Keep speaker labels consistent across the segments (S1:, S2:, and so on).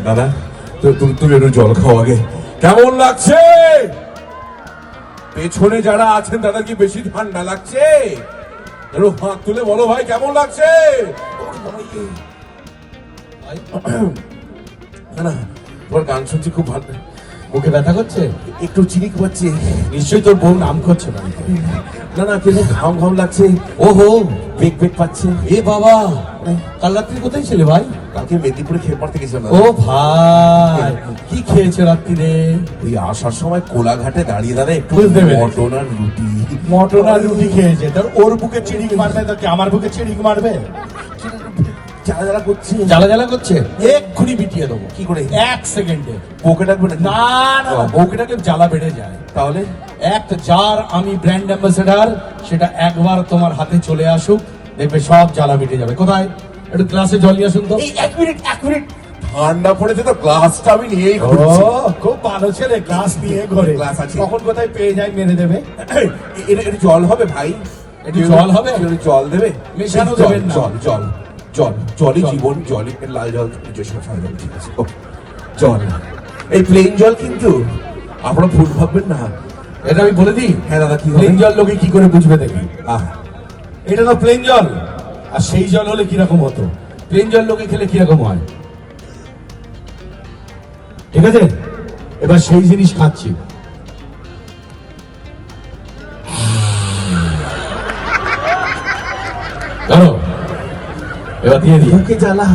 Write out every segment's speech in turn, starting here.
S1: দাদা তুমি একটু জল খাও আগে। কেমন লাগছে? পেছনে যারা আছেন তাদের কি বেশি ঠান্ডা লাগছে? একটু হাত তুলে বলো ভাই কেমন লাগছে? না তোমার গান শুনছি খুব ভালো।
S2: মুখে ব্যথা করছে?
S1: একটু চিনি খাচ্ছে।
S2: নিশ্চয়ই তোর বউ নাম করছে বাড়িতে।
S1: না না কিন্তু ঘাম ঘাম লাগছে।
S2: ওহো,
S1: বেগ বেগ পাচ্ছে।
S2: এ বাবা, কাল রাত্রি কোথায় ছিলে ভাই?
S1: কালকে মেদিনীপুরে খেয়ে পড়তে গেছিলাম।
S2: ও ভাই, কি খেয়েছে রাত্রিরে?
S1: ওই আসার সময় কোলাঘাটে দাঁড়িয়ে দাঁড়িয়ে একটু
S2: বুঝতে পেরেছি।
S1: মটন আর রুটি।
S2: মটন আর রুটি খেয়েছে। তার ওর বুকে চিড়িক মারবে, তো কি আমার বুকে চিড়িক মারবে?
S1: জ্বালা জ্বালা করছে।
S2: জ্বালা জ্বালা করছে, এক্ষুনি বিটিয়ে দেবো।
S1: কি করে?
S2: 1 সেকেন্ডে।
S1: বউকে ডাকবে না?
S2: না না, বউকে ডাকলে জ্বালা বেড়ে যায়।
S1: তাহলে
S2: যার আমি ব্র্যান্ড অ্যাম্বাসেডার, সেটা একবার তোমার হাতে চলে আসুক, দেখবে সব জ্বালা মিটে যাবে। কোথায়? একটু গ্লাসে জল নিয়ে আসুন তো।
S1: এই 1 মিনিট ঠান্ডা পড়েছে তো গ্লাসটা আমি নিয়েই ঘুরছি।
S2: খুব ভালো ছেলে, গ্লাস নিয়ে ঘরে।
S1: গ্লাস আছে।
S2: কখন কোথায় পেয়ে যায় মেরে দেবে।
S1: এটা জল হবে ভাই?
S2: একটু জল হবে?
S1: জল দেবে?
S2: মেশানো
S1: জল
S2: দেবেন না।
S1: জল জল জল জলই জীবন। জলই লাল জল সাদা জল ঠিক আছে। জল, এই প্লেন জল কিন্তু আপনারা ভুল ভাববেন না।
S2: এটা আমি বলে দিই।
S1: হ্যাঁ দাদা, কি
S2: প্লেন জল লোকে কি করে বুঝবে দেখি।
S1: আহ
S2: এটা তো প্লেন জল, আর সেই জল হলে কিরকম হতো? প্লেন জল লোকে খেলে কিরকম হয়, ঠিক আছে? এবার সেই জিনিস খাচ্ছি। ধরো, এবার দিয়ে দিই।
S1: বুকে জ্বালা,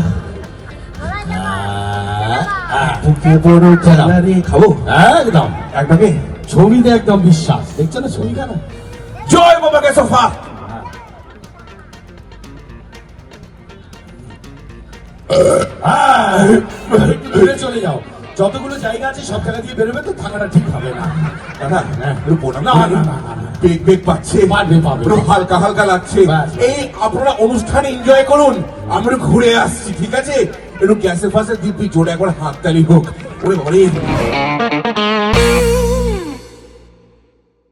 S1: বুকে বড় জ্বালা রে। খাবো
S2: একদম
S1: একটাকে।
S2: ছবিতে একদম বিশ্বাস। দেখছো না ছবি কেন?
S1: জয় বাবা কে সোফা।
S2: দূরে চলে যাও, যতগুলো জায়গা আছে সব জায়গা দিয়ে বেরোবে তো থাকাটা ঠিক হবে না।
S1: দাদা একটু প্রণাম
S2: না,
S1: করি।
S2: না, না, না, না।
S1: বেগ বেগ পাচ্ছে,
S2: পারবে।
S1: একটু হালকা হালকা লাগছে।
S2: ব্যাস।
S1: এই আপনারা অনুষ্ঠান এনজয় করুন, আমরা ঘুরে আসছি, ঠিক আছে? একটু গ্যাসের ফাঁসে দিব্যি জোরে একবার হাততালি হোক। ওরে বাবারে।